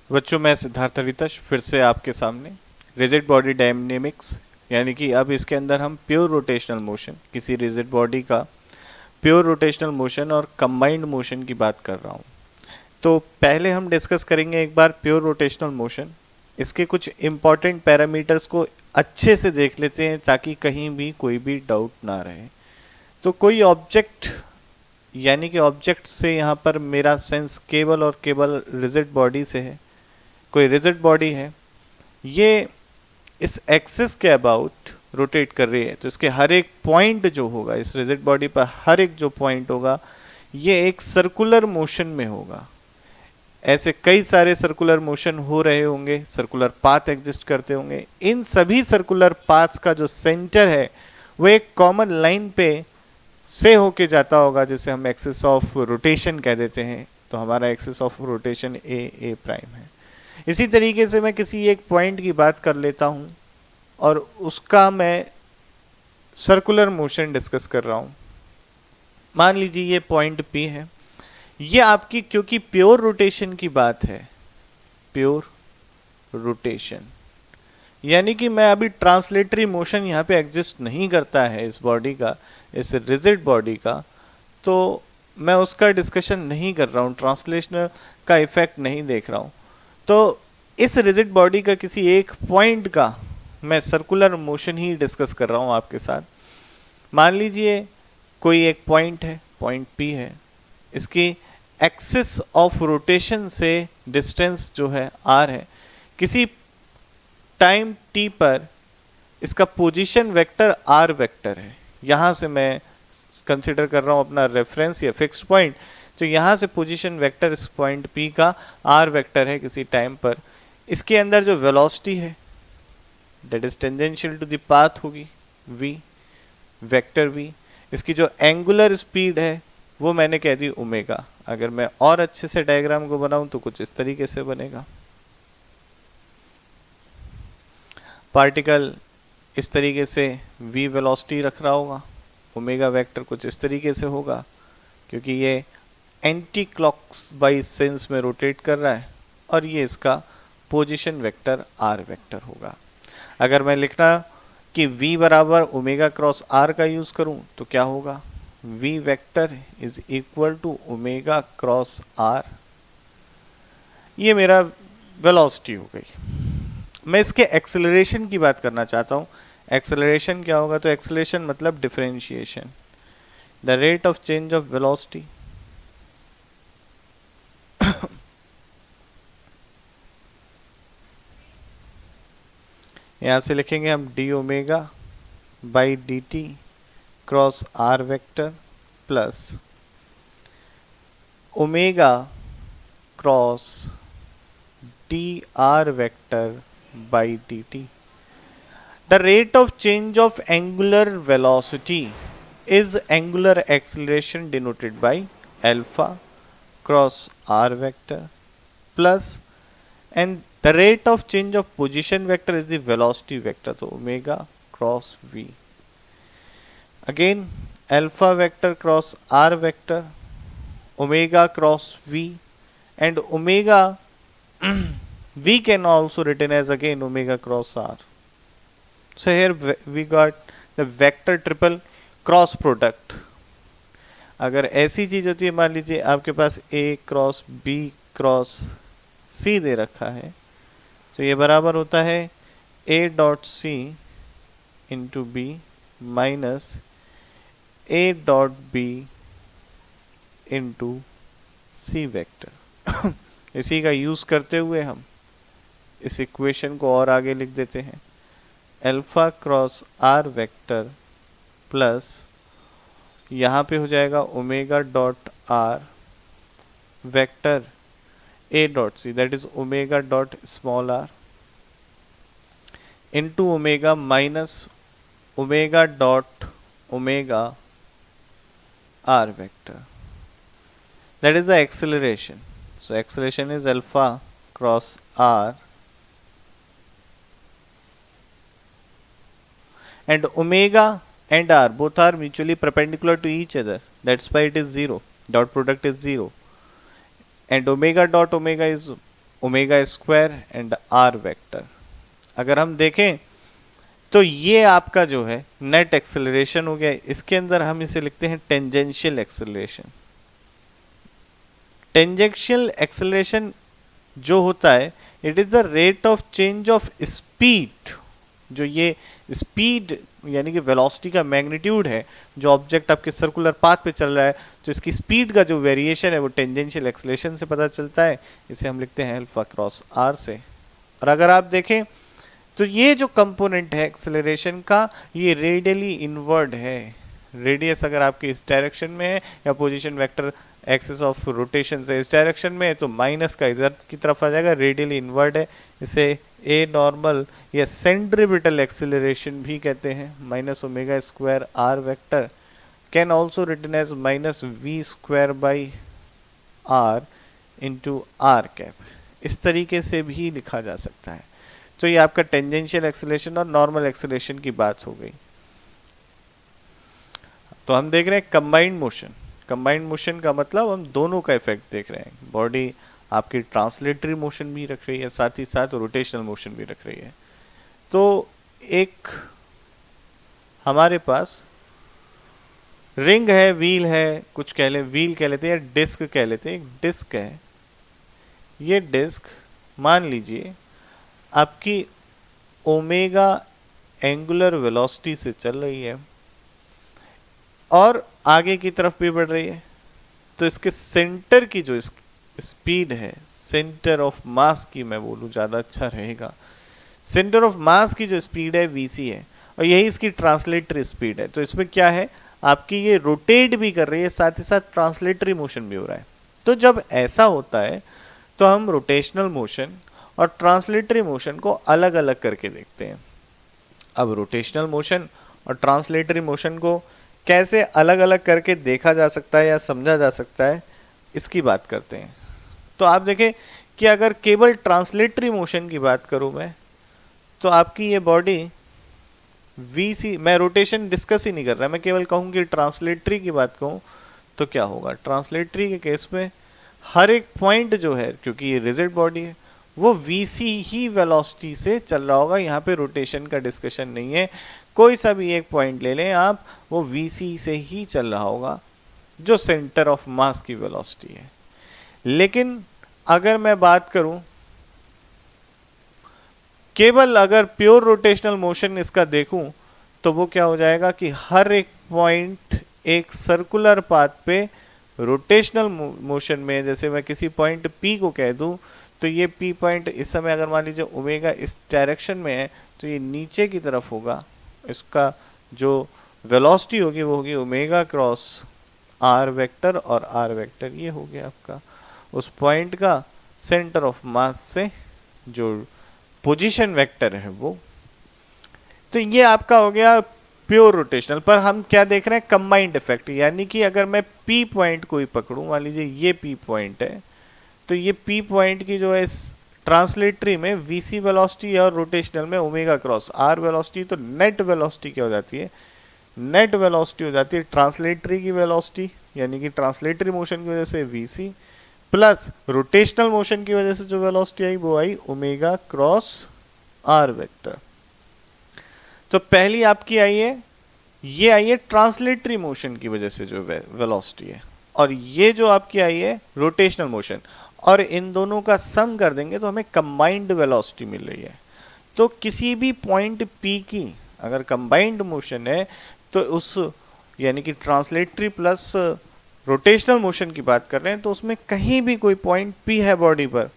बच्चों, मैं सिद्धार्थ रितश फिर से आपके सामने रिजिड बॉडी डायनेमिक्स, यानी कि अब इसके अंदर हम प्योर रोटेशनल मोशन, किसी रिजिड बॉडी का प्योर रोटेशनल मोशन और कंबाइंड मोशन की बात कर रहा हूँ। तो पहले हम डिस्कस करेंगे एक बार प्योर रोटेशनल मोशन। इसके कुछ इंपॉर्टेंट पैरामीटर्स को अच्छे से देख लेते हैं ताकि कहीं भी कोई भी डाउट ना रहे। तो कोई ऑब्जेक्ट, यानी कि ऑब्जेक्ट से यहाँ पर मेरा सेंस केवल और केवल रिजिड बॉडी से है। कोई रिजिड बॉडी है, ये इस एक्सिस के अबाउट रोटेट कर रही है, तो इसके हर एक पॉइंट जो होगा इस रिजिड बॉडी पर, हर एक जो पॉइंट होगा ये एक सर्कुलर मोशन में होगा। ऐसे कई सारे सर्कुलर मोशन हो रहे होंगे, सर्कुलर पाथ एग्जिस्ट करते होंगे। इन सभी सर्कुलर पाथ्स का जो सेंटर है वो एक कॉमन लाइन पे से होके जाता होगा, जिसे हम एक्सिस ऑफ रोटेशन कह देते हैं। तो हमारा axis of rotation A prime है। इसी तरीके से मैं किसी एक पॉइंट की बात कर लेता हूं और उसका मैं सर्कुलर मोशन डिस्कस कर रहा हूं। मान लीजिए ये पॉइंट पी है। ये आपकी, क्योंकि प्योर रोटेशन की बात है, प्योर रोटेशन, यानी कि मैं अभी ट्रांसलेटरी मोशन यहाँ पे एग्जिस्ट नहीं करता है इस बॉडी का, इस रिजिड बॉडी का, तो मैं उसका डिस्कशन नहीं कर रहा हूँ, ट्रांसलेशनल का इफेक्ट नहीं देख रहा हूँ। तो इस रिजिड बॉडी का किसी एक पॉइंट का मैं सर्कुलर मोशन ही डिस्कस कर रहा हूं आपके साथ। मान लीजिए कोई एक पॉइंट है, पॉइंट पी है, इसकी एक्सिस ऑफ रोटेशन से डिस्टेंस जो है आर है। किसी टाइम टी पर इसका पोजीशन वेक्टर आर वेक्टर है। यहां से मैं कंसिडर कर रहा हूं अपना रेफरेंस या फिक्स्ड पॉइंट। तो यहां से पोजीशन वेक्टर इस पॉइंट पी का आर वेक्टर है किसी टाइम पर। इसके अंदर जो वेलोसिटी है that is tangential to the path होगी v, वेक्टर v। इसकी जो एंगुलर स्पीड है वो मैंने कह दी ओमेगा। अगर मैं और अच्छे से डायग्राम को बनाऊं तो कुछ इस तरीके से बनेगा। पार्टिकल इस तरीके से v वेलोसिटी रख रहा होगा, ओमेगा वेक्टर कुछ इस तरीके से होगा, क्योंकि ये एंटी क्लॉकवाइज सेंस में रोटेट कर रहा है, और ये इसका पोजीशन वेक्टर आर वेक्टर होगा। अगर मैं लिखना कि v बराबर ओमेगा क्रॉस r का यूज करूं तो क्या होगा, v vector is equal to omega cross r। ये मेरा वेलोसिटी हो गई। मैं इसके एक्सेलरेशन की बात करना चाहता हूं। एक्सेलरेशन क्या होगा, तो एक्सेलरेशन मतलब differentiation, the rate of change of velocity यहां से लिखेंगे हम D omega by D T cross R vector plus omega cross D R vector by D T. The rate of change of angular velocity is angular acceleration denoted by alpha cross r vector plus, and the rate of change of position vector is the velocity vector, so omega cross v. Again alpha vector cross r vector, omega cross v, and omega v can also written as again omega cross r. So here we got the vector triple cross product. अगर ऐसी चीज होती है, मान लीजिए आपके पास a cross b cross c दे रखा है, तो ये बराबर होता है a dot c into B minus a dot b into c vector. इसी का यूज करते हुए हम इस इक्वेशन को और आगे लिख देते हैं, alpha cross R vector plus यहां पे हो जाएगा omega dot R vector A dot C, that is omega dot small R into omega minus omega dot omega R vector, that is the acceleration. So acceleration is alpha cross R and omega and r both are mutually perpendicular to each other, that's why it is 0, dot product is 0, and omega dot omega is omega square and R vector. अगर हम देखें तो ये आपका जो है net acceleration हो गया। इसके अंदर हम इसे लिखते हैं टेंजेंशियल एक्सेलरेशन। टेंजेंशियल एक्सेलरेशन जो होता है, it is the rate of change of speed. जो ये स्पीड यानी कि वेलोसिटी का मैग्नीट्यूड है, जो ऑब्जेक्ट आपके सर्कुलर पाथ पे चल रहा है, तो इसकी स्पीड का जो वेरिएशन है वो टेंजेंशियल एक्सेलरेशन से पता चलता है। इसे हम लिखते हैं अल्फा क्रॉस आर से। और अगर आप देखें तो ये जो कंपोनेंट है एक्सेलरेशन का, ये रेडियली इनवर्ड है। रेडियस अगर आपके इस डायरेक्शन में है या position vector axis of rotation से इस डायरेक्शन में है, तो माइनस का इधर की तरफ आ जाएगा, रेडियली इनवर्ड है। इसे ए नॉर्मल या सेंट्रीपिटल एक्सेलरेशन भी कहते हैं। Minus omega square R vector can also written as minus V square by R into R cap. इस तरीके से भी लिखा जा सकता है। तो ये आपका टेंजेंशियल एक्सेलरेशन और नॉर्मल एक्सेलरेशन की बात हो गई। तो हम देख रहे हैं कंबाइंड मोशन। कंबाइंड मोशन का मतलब हम दोनों का इफेक्ट देख रहे हैं। बॉडी आपकी ट्रांसलेटरी मोशन भी रख रही है, साथ ही साथ रोटेशनल मोशन भी रख रही है। तो एक हमारे पास रिंग है, व्हील है, कुछ कह ले, व्हील कह लेते हैं या डिस्क कह लेते हैं। एक डिस्क है, ये डिस्क मान लीजिए आपकी ओमेगा एंगुलर वेलोसिटी से चल रही है और आगे की तरफ भी बढ़ रही है। तो इसके सेंटर की जो स्पीड है, सेंटर ऑफ मास की मैं बोलूं ज्यादा अच्छा रहेगा, सेंटर ऑफ मास की जो स्पीड है वीसी है, और यही इसकी ट्रांसलेटरी स्पीड है। तो इसमें क्या है, आपकी ये रोटेट भी कर रही है, साथ ही साथ ट्रांसलेटरी मोशन भी हो रहा है। तो जब ऐसा होता है तो हम रोटेशनल मोशन और ट्रांसलेटरी मोशन को अलग अलग करके देखते हैं। अब रोटेशनल मोशन और ट्रांसलेटरी मोशन को कैसे अलग अलग करके देखा जा सकता है या समझा जा सकता है, इसकी बात करते हैं। तो आप देखें कि अगर केवल ट्रांसलेटरी मोशन की बात करूं मैं, तो आपकी ये बॉडी वीसी, मैं रोटेशन डिस्कस ही नहीं कर रहा, मैं केवल कहूं कि ट्रांसलेटरी की बात कहूं तो क्या होगा। ट्रांसलेटरी के केस में हर एक पॉइंट जो है, क्योंकि ये रिजिड बॉडी है, वो वीसी ही वेलोसिटी से चल रहा होगा। यहाँ पे रोटेशन का डिस्कशन नहीं है। कोई सा भी एक पॉइंट ले लें आप, वो वीसी से ही चल रहा होगा, जो सेंटर ऑफ मास की वेलोसिटी है। लेकिन अगर मैं बात करूं केवल अगर प्योर रोटेशनल मोशन इसका देखूं, तो वो क्या हो जाएगा कि हर एक पॉइंट एक सर्कुलर पाथ पे रोटेशनल मोशन में, जैसे मैं किसी पॉइंट P को कह दूं, तो ये P पॉइंट इस समय अगर मान लीजिए ओमेगा इस डायरेक्शन में है, तो ये नीचे की तरफ होगा। इसका जो वेलोसिटी होगी वो होगी ओमेगा क्रॉस आर वेक्टर, और आर वेक्टर ये हो गया आपका उस पॉइंट का सेंटर ऑफ मास से जो पोजीशन वेक्टर है वो। तो ये आपका हो गया प्योर रोटेशनल। पर हम क्या देख रहे हैं, कंबाइंड इफेक्ट। यानी कि अगर मैं P पॉइंट कोई पकड़ूं, मान लीजिए ये P पॉइंट है, तो ये P पॉइंट की जो है ट्रांसलेटरी में वीसी वेलोसिटी और रोटेशनल में ओमेगा क्रॉस आर वेलोसिटी, तो नेट वेलोसिटी क्या हो जाती है, नेट वेलोसिटी हो जाती है ट्रांसलेटरी की वेलोसिटी, यानी कि ट्रांसलेटरी मोशन की वजह से वीसी प्लस रोटेशनल मोशन की वजह से जो वेलोसिटी आई वो आई ओमेगा क्रॉस आर वेक्टर। तो पहली आपकी आई है, ये आई है ट्रांसलेटरी मोशन की वजह से जो वेलोसिटी है, और ये जो आपकी आई है रोटेशनल मोशन, और इन दोनों का सम कर देंगे तो हमें कंबाइंड वेलोसिटी मिल रही है। तो किसी भी पॉइंट P की अगर कंबाइंड मोशन है, तो उस यानी कि ट्रांसलेटरी प्लस रोटेशनल मोशन की बात कर रहे हैं, तो उसमें कहीं भी कोई पॉइंट P है बॉडी पर,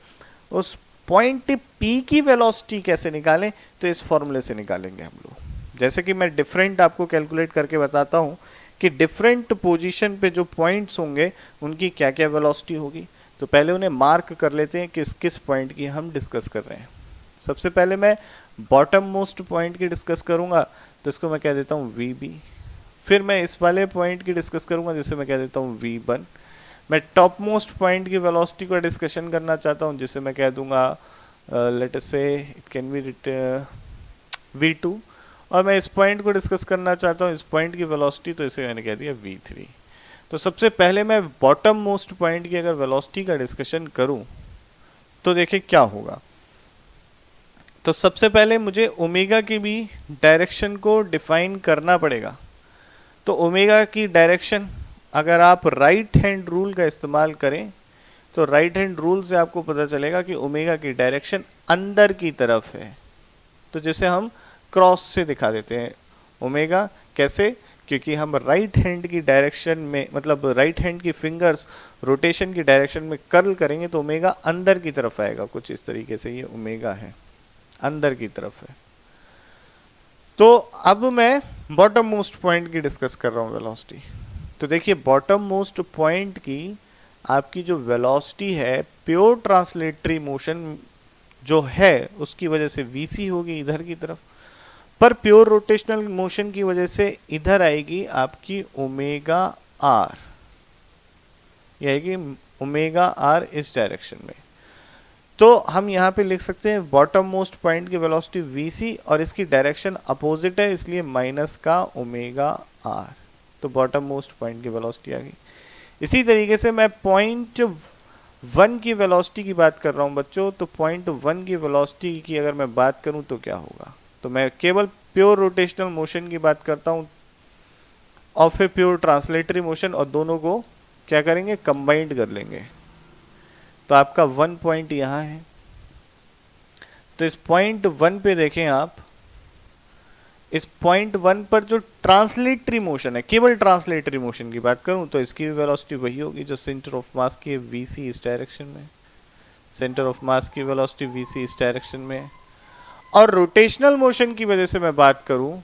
उस पॉइंट P की वेलोसिटी कैसे निकालें, तो इस फॉर्मूले से निकालेंगे हम लोग। जैसे कि मैं डिफरेंट आपको कैलकुलेट करके बताता हूं कि डिफरेंट पोजीशन पे जो पॉइंट्स होंगे उनकी क्या क्या वेलोसिटी होगी। तो पहले उन्हें मार्क कर लेते हैं किस किस पॉइंट की हम डिस्कस कर रहे हैं। सबसे पहले मैं बॉटम मोस्ट पॉइंट की डिस्कस करूंगा, तो इसको मैं कह देता हूं VB। फिर मैं इस वाले पॉइंट की डिस्कस करूंगा, जिसे मैं कह देता हूं V1। मैं टॉप मोस्ट पॉइंट की वेलोसिटी का डिस्कशन करना चाहता हूं, जिसे मैं कह दूंगा लेट अस से इट कैन बी V2। और मैं इस पॉइंट को डिस्कस करना चाहता हूं, इस पॉइंट की वेलोसिटी, तो इसे मैंने कह दिया V3। तो सबसे पहले मैं बॉटम मोस्ट पॉइंट की अगर वेलोसिटी का डिस्कशन करूं, तो देखिए क्या होगा। तो सबसे पहले मुझे ओमेगा की भी डायरेक्शन को डिफाइन करना पड़ेगा। तो ओमेगा की डायरेक्शन अगर आप राइट हैंड रूल का इस्तेमाल करें तो राइट हैंड रूल से आपको पता चलेगा कि ओमेगा की डायरेक्शन अंदर की तरफ है। तो जैसे हम क्रॉस से दिखा देते हैं ओमेगा, कैसे? क्योंकि हम राइट हैंड की डायरेक्शन में, मतलब राइट हैंड की फिंगर्स रोटेशन की डायरेक्शन में कर्ल करेंगे तो ओमेगा अंदर की तरफ आएगा। कुछ इस तरीके से ये ओमेगा है, अंदर की तरफ है। तो अब मैं बॉटम मोस्ट पॉइंट की डिस्कस कर रहा हूं वेलोसिटी। तो देखिए बॉटम मोस्ट पॉइंट की आपकी जो वेलोसिटी है प्योर ट्रांसलेटरी मोशन जो है उसकी वजह से वीसी होगी इधर की तरफ, पर प्योर रोटेशनल मोशन की वजह से इधर आएगी आपकी ओमेगा आर, ये आएगी ओमेगा आर इस डायरेक्शन में। तो हम यहाँ पे लिख सकते हैं बॉटम मोस्ट पॉइंट की वेलोसिटी वीसी और इसकी डायरेक्शन अपोजिट है इसलिए माइनस का ओमेगा आर। तो बॉटम मोस्ट पॉइंट की वेलोसिटी आ गई। इसी तरीके से मैं पॉइंट वन की वेलोसिटी की बात कर रहा हूं बच्चों। तो पॉइंट वन की वेलोसिटी की अगर मैं बात करूं तो क्या होगा, तो मैं केवल प्योर रोटेशनल मोशन की बात करता हूं of a pure translatory motion, और दोनों को क्या करेंगे, कंबाइंड कर लेंगे। तो आपका वन पॉइंट यहां है। तो इस पॉइंट वन पे देखें आप, इस पॉइंट वन पर जो ट्रांसलेटरी मोशन है, केवल ट्रांसलेटरी मोशन की बात करूं तो इसकी भी वेलोसिटी वही होगी जो सेंटर ऑफ मास की है, वीसी इस डायरेक्शन में। सेंटर ऑफ मास की वेलोसिटी वीसी इस डायरेक्शन में है। और रोटेशनल मोशन की वजह से मैं बात करूं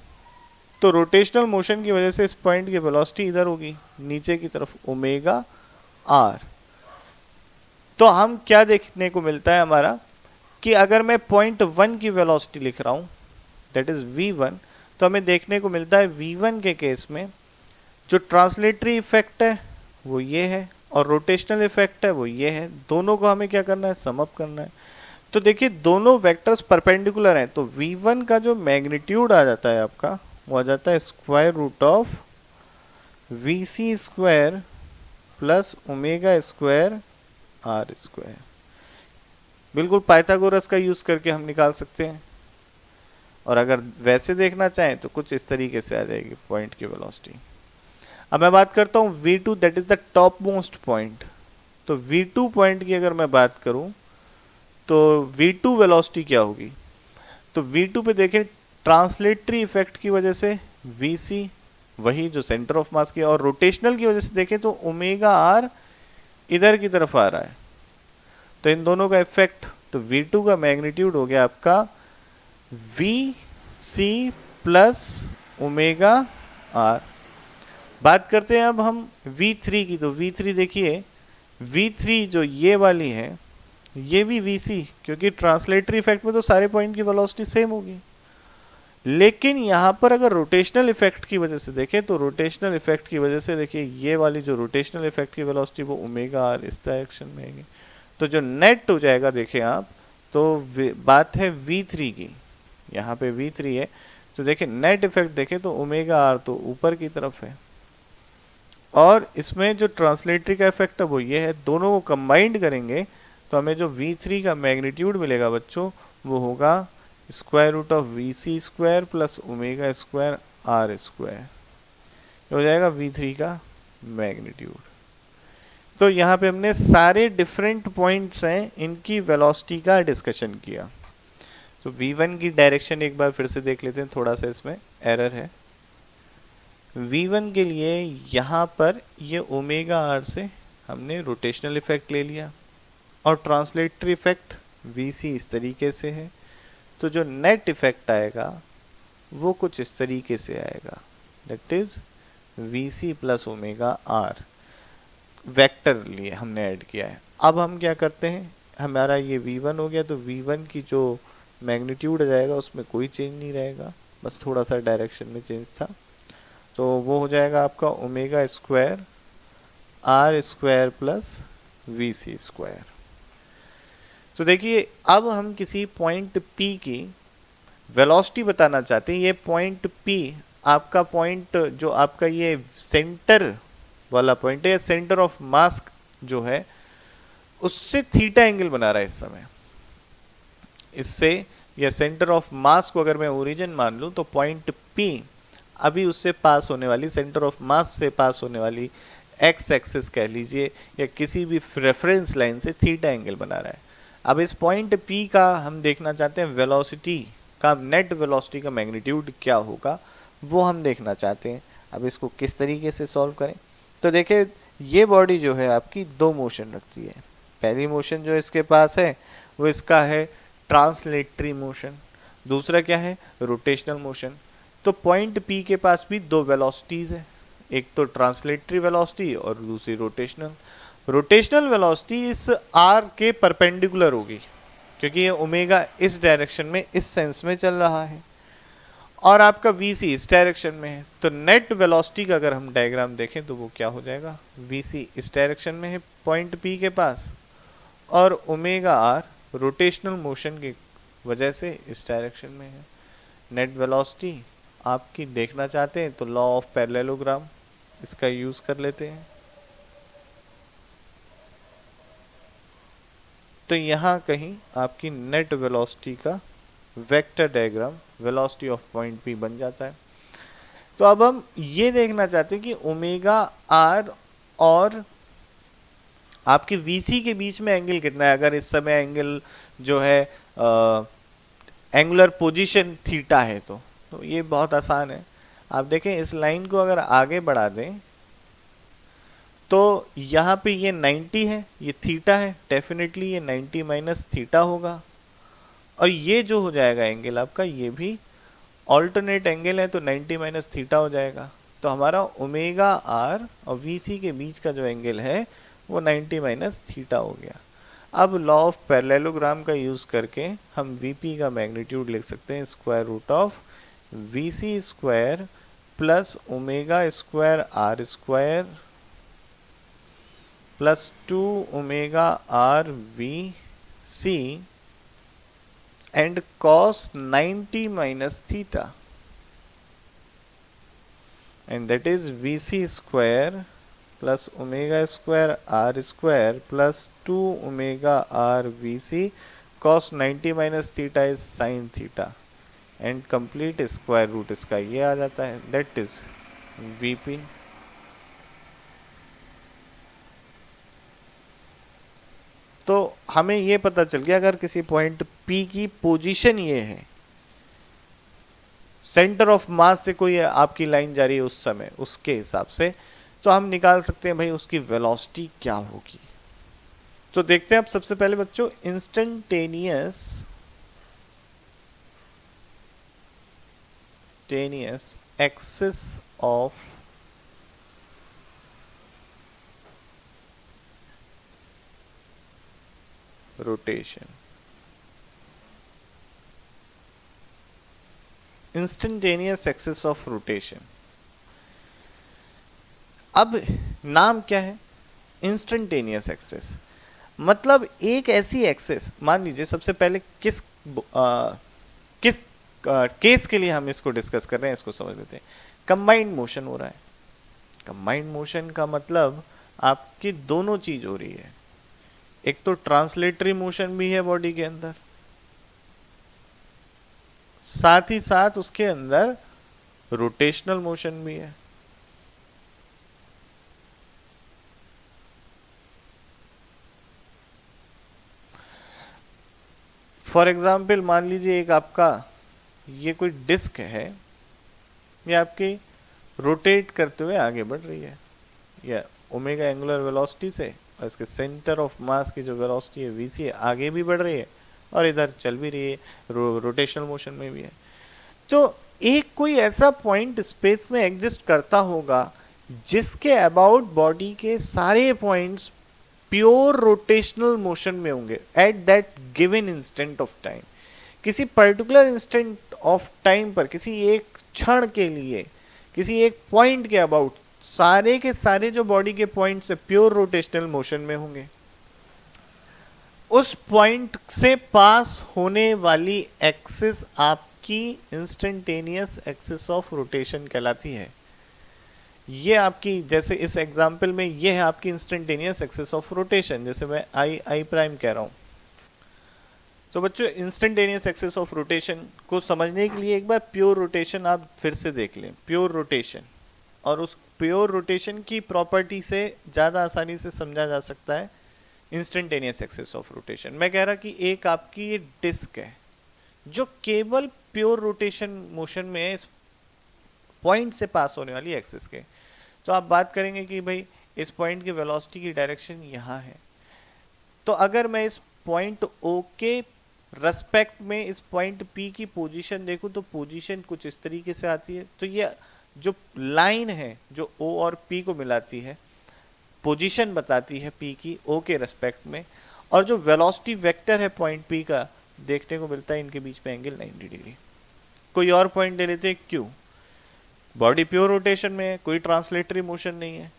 तो रोटेशनल मोशन की वजह से इस पॉइंट की वेलोसिटी इधर होगी नीचे की तरफ, ओमेगा आर। तो हम क्या देखने को मिलता है हमारा कि अगर मैं पॉइंट वन की वेलोसिटी लिख रहा हूं दैट इज v1, तो हमें देखने को मिलता है v1 के केस में जो ट्रांसलेटरी इफेक्ट है वो ये है और रोटेशनल इफेक्ट है वो ये है। दोनों को हमें क्या करना है, सम अप करना है। तो देखिए दोनों वेक्टर्स परपेंडिकुलर हैं, तो v1 का जो मैग्नीट्यूड आ जाता है आपका वो आ जाता है square root of vc square plus omega square R square. बिल्कुल पाइथागोरस का यूज करके हम निकाल सकते हैं। और अगर वैसे देखना चाहें तो कुछ इस तरीके से आ जाएगी पॉइंट की वेलोसिटी। अब मैं बात करता हूं v2, that is the top most point. तो v2 पॉइंट की अगर मैं बात करूं तो v2 वेलोसिटी क्या होगी, तो v2 पे देखें ट्रांसलेटरी इफेक्ट की वजह से vc वही जो सेंटर ऑफ मास की, और रोटेशनल की वजह से देखें तो ओमेगा आर इधर की तरफ आ रहा है। तो इन दोनों का इफेक्ट, तो v2 का मैग्नीट्यूड हो गया आपका vc प्लस ओमेगा आर। बात करते हैं अब हम v3 की। तो v3 देखिए, v3 जो ये वाली है ये भी vc, क्योंकि ट्रांसलेटरी इफेक्ट में तो सारे पॉइंट की वेलोसिटी सेम होगी। लेकिन यहां पर अगर रोटेशनल इफेक्ट की वजह से देखें तो रोटेशनल इफेक्ट की वजह से देखिए ये वाली जो रोटेशनल इफेक्ट की वेलोसिटी वो ओमेगा आर इस डायरेक्शन में आएगी। तो जो नेट हो जाएगा देखें आप, तो बात है v3 की, यहाँ पे v3 है। तो देखिए नेट इफेक्ट देखें तो ओमेगा आर तो ऊपर की तरफ है और इसमें जो ट्रांसलेटरी का इफेक्ट है वो ये है। दोनों को कंबाइंड करेंगे तो हमें जो v3 का मैग्नीट्यूड मिलेगा बच्चों वो होगा square root of vc square plus omega square R square, हो जाएगा v3 का मैग्नीट्यूड। तो यहाँ पे हमने सारे डिफरेंट पॉइंट्स हैं इनकी वेलोसिटी का डिस्कशन किया। तो v1 की डायरेक्शन एक बार फिर से देख लेते हैं, थोड़ा सा इसमें एरर है। v1 के लिए यहाँ पर ये ओमेगा आर से हमने रोटेशनल इफेक्ट ले लिया और ट्रांसलेटरी इफेक्ट vc इस तरीके से है। तो जो नेट इफेक्ट आएगा वो कुछ इस तरीके से आएगा, that is vc plus omega R. Vector लिए हमने ऐड किया है। अब हम क्या करते हैं, हमारा ये v1 हो गया, तो v1 की जो मैग्नीट्यूड आ जाएगा उसमें कोई चेंज नहीं रहेगा, बस थोड़ा सा डायरेक्शन में चेंज था। तो वो हो जाएगा आपका omega square R square plus vc square. तो देखिए अब हम किसी पॉइंट P की वेलोसिटी बताना चाहते हैं। ये पॉइंट P आपका पॉइंट जो आपका ये सेंटर वाला पॉइंट है, सेंटर ऑफ मास जो है, उससे थीटा एंगल बना रहा है इस समय। इससे या सेंटर ऑफ मास को अगर मैं ओरिजिन मान लूं तो पॉइंट पी अभी उससे पास होने वाली, सेंटर ऑफ मास से पास होने वाली एक्स एक्सिस कह लीजिए या किसी भी रेफरेंस लाइन से थीटा एंगल बना रहा है। अब इस पॉइंट पी का हम देखना चाहते हैं वेलोसिटी का, नेट वेलोसिटी का मैग्नीट्यूड क्या होगा वो हम देखना चाहते हैं। अब इसको किस तरीके से सॉल्व करें, तो देखिए ये बॉडी जो है आपकी दो मोशन रखती है। पहली मोशन जो इसके पास है वो इसका है ट्रांसलेटरी मोशन, दूसरा क्या है रोटेशनल मोशन। तो पॉइंट पी के पास भी दो वेलोसिटीज है, एक तो ट्रांसलेटरी वेलोसिटी और दूसरी रोटेशनल। रोटेशनल वेलोसिटी इस आर के परपेंडिकुलर होगी क्योंकि ये ओमेगा इस डायरेक्शन में, इस सेंस में चल रहा है और आपका वीसी इस डायरेक्शन में है। तो नेट वेलोसिटी का अगर हम डायग्राम देखें तो वो क्या हो जाएगा, वीसी इस डायरेक्शन में है पॉइंट पी के पास और ओमेगा आर रोटेशनल मोशन की वजह से इस डायरेक्शन में है। नेट वेलोसिटी आपकी देखना चाहते हैं तो लॉ ऑफ पैरेललोग्राम इसका यूज कर लेते हैं। तो यहां कहीं आपकी नेट वेलोसिटी का vector diagram velocity of point P बन जाता है। तो अब हम ये देखना चाहते हैं कि ओमेगा आर और आपके वीसी के बीच में एंगल कितना है। अगर इस समय एंगल जो है एंगुलर पोजीशन थीटा है तो ये बहुत आसान है। आप देखें इस लाइन को अगर आगे बढ़ा दें तो यहाँ पे ये 90 है, ये थीटा है, डेफिनेटली ये 90 माइनस थीटा होगा और ये जो हो जाएगा एंगल आपका ये भी ऑल्टरनेट एंगल है तो 90 माइनस थीटा हो जाएगा। तो हमारा ओमेगा आर और वीसी के बीच का जो एंगल है वो 90 माइनस थीटा हो गया। अब लॉ ऑफ पैरेललोग्राम का यूज करके हम वीपी का मैग्नीट्यूड लिख सकते हैं square root of VC square plus omega square R square plus 2 omega R V C and cos 90 minus theta, and that is Vc square plus omega square r square plus 2 omega r Vc cos 90 minus theta is sin theta and complete square root इसका ये आ जाता है, that is Vp। तो हमें ये पता चल गया अगर किसी पॉइंट P की पोजीशन ये है, सेंटर ऑफ मास से कोई आपकी लाइन जा रही है उस समय उसके हिसाब से, तो हम निकाल सकते हैं भाई उसकी वेलोसिटी क्या होगी। तो देखते हैं अब सबसे पहले बच्चों instantaneous axis of rotation. Instantaneous axis of rotation, अब नाम क्या है इंस्टेंटेनियस एक्सिस, मतलब एक ऐसी एक्सिस, मान लीजिए सबसे पहले किस केस के लिए हम इसको डिस्कस कर रहे हैं इसको समझ लेते हैं। कंबाइंड मोशन हो रहा है, कंबाइंड मोशन का मतलब आपकी दोनों चीज हो रही है, एक तो ट्रांसलेटरी मोशन भी है बॉडी के अंदर, साथ ही साथ उसके अंदर रोटेशनल मोशन भी है। फॉर एग्जाम्पल मान लीजिए एक आपका ये कोई डिस्क है, ये आपकी रोटेट करते हुए आगे बढ़ रही है या ओमेगा एंगुलर वेलोसिटी से, और इसके सेंटर ऑफ मास की जो वेलोसिटी है वीसी है आगे भी बढ़ रही है और इधर चल भी रही है, रोटेशनल मोशन में भी है। तो एक कोई ऐसा पॉइंट स्पेस में एग्जिस्ट करता होगा जिसके अबाउट बॉडी के सारे पॉइंट्स प्योर रोटेशनल मोशन में होंगे at that given instant of time. किसी पर्टिकुलर इंस्टेंट ऑफ टाइम पर, किसी एक क्षण के लिए, किसी एक पॉइंट के अबाउट सारे के सारे जो बॉडी के पॉइंट्स है प्योर रोटेशनल मोशन में होंगे। उस पॉइंट से पास होने वाली एक्सिस आपकी इंस्टेंटेनियस एक्सिस ऑफ रोटेशन कहलाती है। ये आपकी, जैसे इस एग्जाम्पल में ये है आपकी इंस्टेंटेनियस एक्सिस ऑफ रोटेशन, जैसे मैं आई आई प्राइम कह रहा हूं। तो बच्चों इंस्टेंटेनियस एक्सिस ऑफ रोटेशन को समझने के लिए एक बार प्योर रोटेशन आप फिर से देख लें, प्योर रोटेशन, और उस प्योर रोटेशन की प्रॉपर्टी से ज्यादा आसानी से समझा जा सकता है इंस्टेंटेनियस एक्सिस ऑफ रोटेशन। मैं कह रहा कि एक आपकी ये डिस्क है जो केवल प्योर रोटेशन मोशन में है, इस पॉइंट से पास होने वाली एक्सिस के। तो आप बात करेंगे कि भाई इस पॉइंट की वेलोसिटी की डायरेक्शन यहां है, तो अगर मैं इस पॉइंट ओ के रेस्पेक्ट में इस पॉइंट पी की पोजीशन देखूं तो पोजीशन कुछ इस तरीके से आती है। तो ये जो लाइन है जो ओ और पी को मिलाती है, पोजीशन बताती है पी की ओ के रेस्पेक्ट में, और जो वेलोसिटी वेक्टर है पॉइंट पी का, देखने को मिलता है इनके बीच में एंगल 90 डिग्री। कोई और पॉइंट ले लेते हैं क्यू, बॉडी प्योर रोटेशन में है, कोई ट्रांसलेटरी मोशन नहीं है।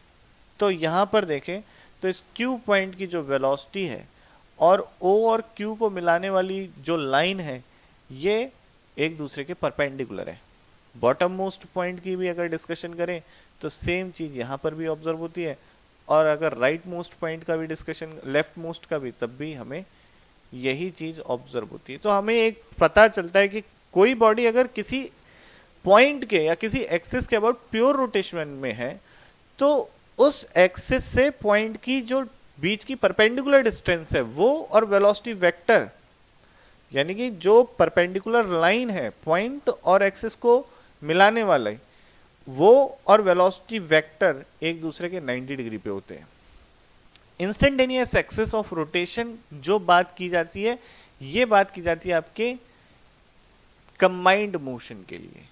तो यहां पर देखें तो इस क्यू पॉइंट की जो वेलोसिटी है और ओ और क्यू को मिलाने वाली जो लाइन है, ये एक दूसरे के परपेंडिकुलर है। बॉटम मोस्ट पॉइंट की भी अगर डिस्कशन करें तो सेम चीज यहां पर भी ऑब्जर्व होती है, और अगर राइट मोस्ट पॉइंट का भी डिस्कशन, लेफ्ट मोस्ट का भी, तब भी हमें यही चीज ऑब्जर्व होती है। तो हमें एक पता चलता है कि कोई बॉडी अगर किसी पॉइंट के या किसी एक्सिस के अबाउट प्योर रोटेशन में है, तो उस एक्सिस से पॉइंट की जो बीच की परपेंडिकुलर डिस्टेंस है वो, और वेलोसिटी वेक्टर, यानी कि जो परपेंडिकुलर लाइन है पॉइंट और एक्सिस को मिलाने वाला है, वो और वेलोसिटी वेक्टर एक दूसरे के 90 डिग्री पे होते हैं। इंस्टेंटेनियस एक्सिस ऑफ रोटेशन जो बात की जाती है, ये बात की जाती है आपके कंबाइंड मोशन के लिए।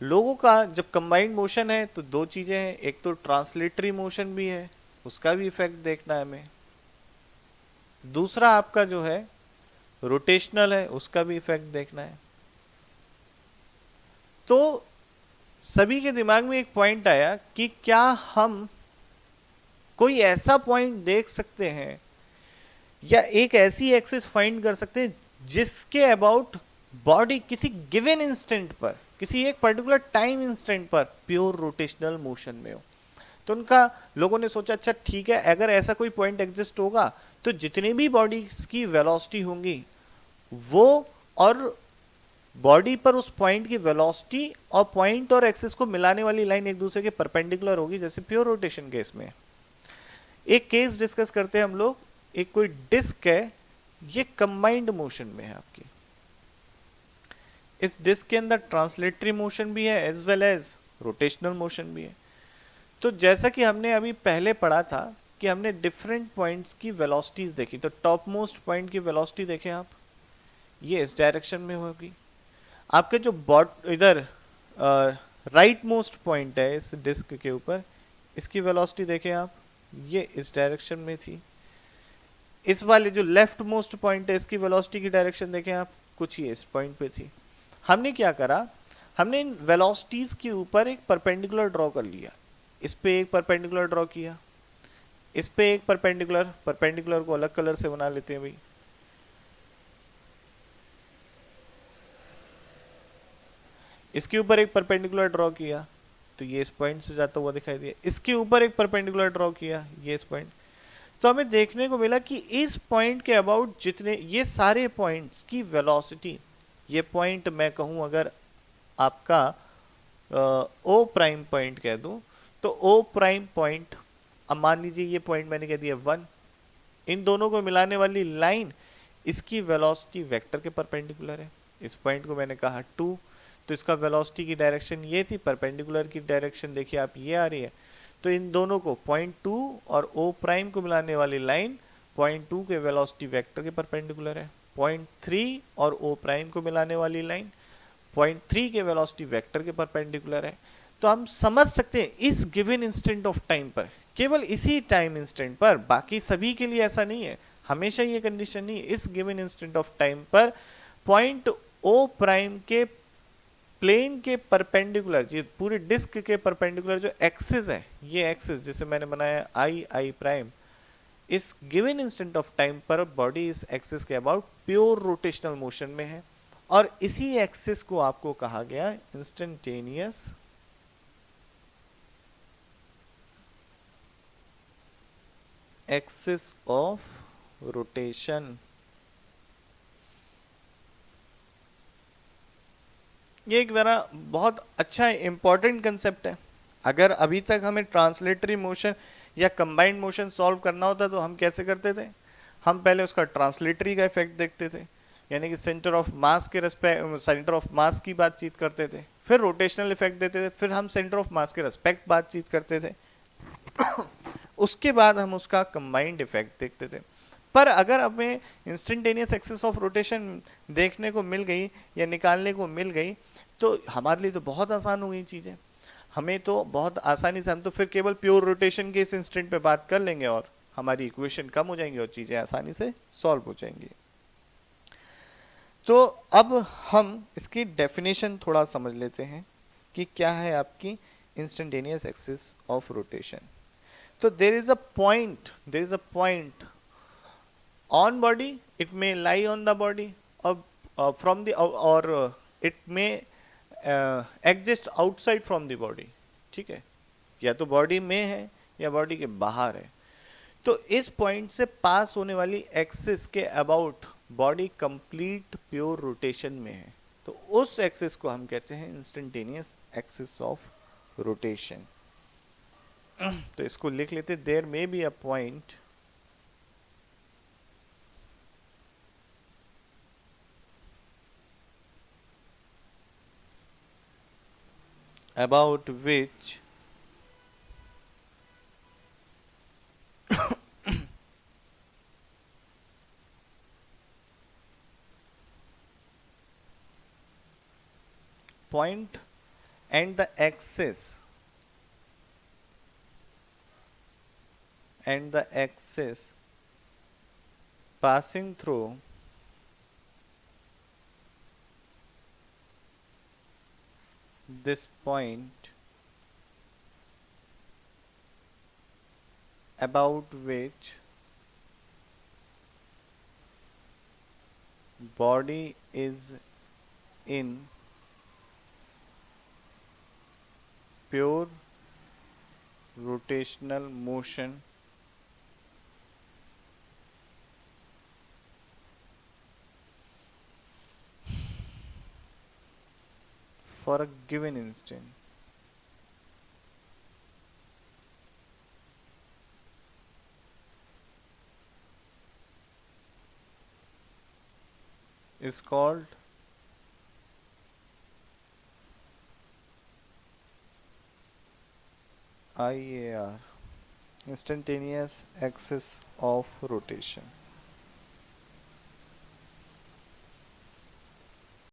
लोगों का जब कंबाइंड मोशन है तो दो चीजें हैं, एक तो ट्रांसलेटरी मोशन भी है, उसका भी इफेक्ट देखना है हमें, दूसरा आपका जो है रोटेशनल है, उसका भी इफेक्ट देखना है। तो सभी के दिमाग में एक पॉइंट आया कि क्या हम कोई ऐसा पॉइंट देख सकते हैं या एक ऐसी एक्सिस फाइंड कर सकते हैं जिसके अबाउट बॉडी किसी गिवन इंस्टेंट पर, किसी एक पर्टिकुलर टाइम इंस्टेंट पर प्योर रोटेशनल मोशन में हो। तो उनका, लोगों ने सोचा अच्छा ठीक है, अगर ऐसा कोई पॉइंट एग्जिस्ट होगा तो जितनी भी बॉडीज की वेलोसिटी होंगी वो, और बॉडी पर उस पॉइंट की वेलोसिटी और पॉइंट और एक्सिस को मिलाने वाली लाइन एक दूसरे के परपेंडिकुलर होगी, जैसे प्योर रोटेशन केस में। एक केस डिस्कस करते हैं हम लोग, एक कोई डिस्क है, ये कंबाइंड मोशन में है आपकी। इस डिस्क के अंदर ट्रांसलेटरी मोशन भी है as well as rotational motion भी है। तो जैसा कि हमने अभी पहले पढ़ा था कि हमने डिफरेंट पॉइंट्स की वेलोसिटीज देखी, तो टॉप मोस्ट पॉइंट की वेलोसिटी देखें आप, ये इस डायरेक्शन में होगी। आपके जो इधर राइट मोस्ट पॉइंट है इस डिस्क के ऊपर, इसकी वेलोसिटी देखें आप, ये इस डायरेक्शन में थी। इस वाले जो लेफ्ट मोस्ट पॉइंट है इसकी वेलोसिटी की डायरेक्शन देखें आप, कुछ ही इस पॉइंट पे थी। हमने क्या करा, हमने इन वेलोसिटीज के ऊपर एक परपेंडिकुलर ड्रॉ कर लिया। इस पे एक परपेंडिकुलर ड्रॉ किया, इस पे एक परपेंडिकुलर, परपेंडिकुलर को अलग कलर से बना लेते हैं भाई। इसके ऊपर एक परपेंडिकुलर ड्रॉ किया तो ये इस पॉइंट से जाता हुआ दिखाई दिया, इसके ऊपर एक परपेंडिकुलर ड्रॉ किया, ये इस पॉइंट। तो हमें देखने को मिला कि इस पॉइंट के अबाउट जितने ये सारे पॉइंट्स की वेलोसिटी, ये पॉइंट मैं कहूं अगर आपका ओ प्राइम पॉइंट कह दूं, तो ओ प्राइम पॉइंट, अब मान लीजिए ये पॉइंट मैंने कह दिया 1, इन दोनों को मिलाने वाली लाइन, इसकी वेलोसिटी वेक्टर के परपेंडिकुलर है। इस पॉइंट को मैंने कहा 2, तो इसका वेलोसिटी की डायरेक्शन ये थी, परपेंडिकुलर की डायरेक्शन देखिए आप ये आ रही है। तो इन दोनों को पॉइंट 2 और ओ प्राइम को मिलाने वाली लाइन पॉइंट 2 के वेलोसिटी वेक्टर के परपेंडिकुलर है। पॉइंट 3 और ओ प्राइम को मिलाने वाली लाइन पॉइंट 3 के वेलोसिटी वेक्टर के परपेंडिकुलर है। तो हम समझ सकते हैं इस गिवन इंस्टेंट ऑफ टाइम पर, केवल इसी टाइम इंस्टेंट पर, बाकी सभी के लिए ऐसा नहीं है, हमेशा ये कंडीशन नहीं है, इस गिवन इंस्टेंट ऑफ टाइम पर पॉइंट ओ प्राइम के प्लेन के परपेंडिकुलर, ये पूरी डिस्क के परपेंडिकुलर जो एक्सिस है, ये एक्सिस जिसे मैंने बनाया आई आई प्राइम, इस गिवन इंस्टेंट ऑफ टाइम पर बॉडी इस एक्सिस के अबाउट प्योर रोटेशनल मोशन में है, और इसी एक्सिस को आपको कहा गया इंस्टेंटेनियस एक्सिस ऑफ रोटेशन। ये एक मेरा बहुत अच्छा इंपॉर्टेंट कंसेप्ट है। अगर अभी तक हमें ट्रांसलेटरी मोशन या कंबाइंड मोशन सॉल्व करना होता तो हम कैसे करते थे? हम पहले उसका ट्रांसलेटरी का इफेक्ट देखते थे, यानी कि सेंटर ऑफ मास के रेस्पेक्ट, सेंटर ऑफ मास की बातचीत करते थे, फिर रोटेशनल इफेक्ट देते थे, फिर हम सेंटर ऑफ मास के रेस्पेक्ट बातचीत करते थे, उसके बाद हम उसका कंबाइंड इफेक्ट देखते थे। पर अगर हमें इंस्टेंटेनियस एक्सिस ऑफ रोटेशन देखने को मिल गई या निकालने को मिल गई, तो हमारे लिए तो बहुत आसान हो गई चीजें। हमें तो बहुत आसानी से, हम तो फिर केवल प्योर रोटेशन के इस इंस्टेंट पे बात कर लेंगे और हमारी इक्वेशन कम हो जाएंगी और चीजें आसानी से सॉल्व हो जाएंगी। तो अब हम इसकी डेफिनेशन थोड़ा समझ लेते हैं कि क्या है आपकी इंस्टेंटेनियस एक्सिस ऑफ रोटेशन। तो there is a point on body, it may lie on the body, or from the or it may exist outside from the body। ठीक है, या तो बॉडी में है या बॉडी के बाहर है। तो इस पॉइंट से पास होने वाली एक्सिस के about body complete pure rotation में है, तो उस एक्सिस को हम कहते हैं इंस्टेंटेनियस एक्सिस ऑफ रोटेशन। तो इसको लिख लेते, there may be a point about which point and the axis passing through this point about which body is in pure rotational motion for a given instant is called IAR, instantaneous axis of rotation।